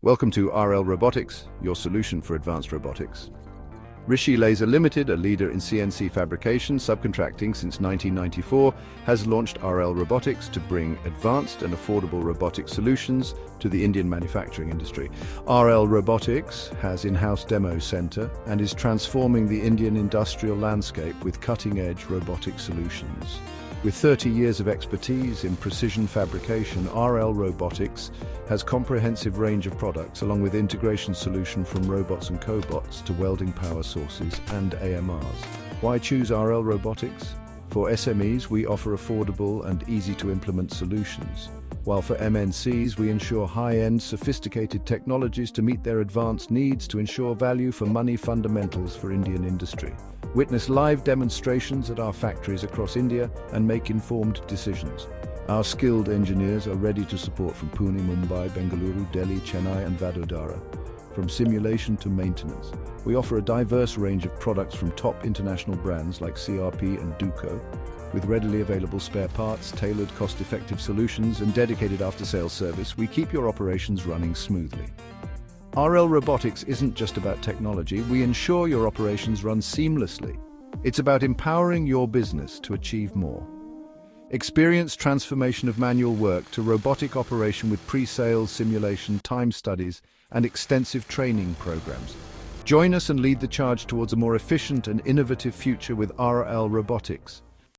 Welcome to RL Robotics, your solution for advanced robotics. Rishi Laser Limited, a leader in CNC fabrication subcontracting since 1994, has launched RL Robotics to bring advanced and affordable robotic solutions to the Indian manufacturing industry. RL Robotics has in-house demo center and is transforming the Indian industrial landscape with cutting-edge robotic solutions. With 30 years of expertise in precision fabrication, RL Robotics has a comprehensive range of products along with integration solution from robots and cobots to welding power sources and AMRs. Why choose RL Robotics? For SMEs, we offer affordable and easy-to-implement solutions, while for MNCs, we ensure high-end, sophisticated technologies to meet their advanced needs to ensure value for money fundamentals for Indian industry. Witness live demonstrations at our factories across India and make informed decisions. Our skilled engineers are ready to support from Pune, Mumbai, Bengaluru, Delhi, Chennai and Vadodara. From simulation to maintenance, we offer a diverse range of products from top international brands like CRP and Duco, with readily available spare parts, tailored cost-effective solutions and dedicated after-sales service. We keep your operations running smoothly. RL Robotics isn't just about technology, we ensure your operations run seamlessly. It's about empowering your business to achieve more. Experience transformation of manual work to robotic operation with pre-sales, simulation, time studies, and extensive training programs. Join us and lead the charge towards a more efficient and innovative future with RL Robotics.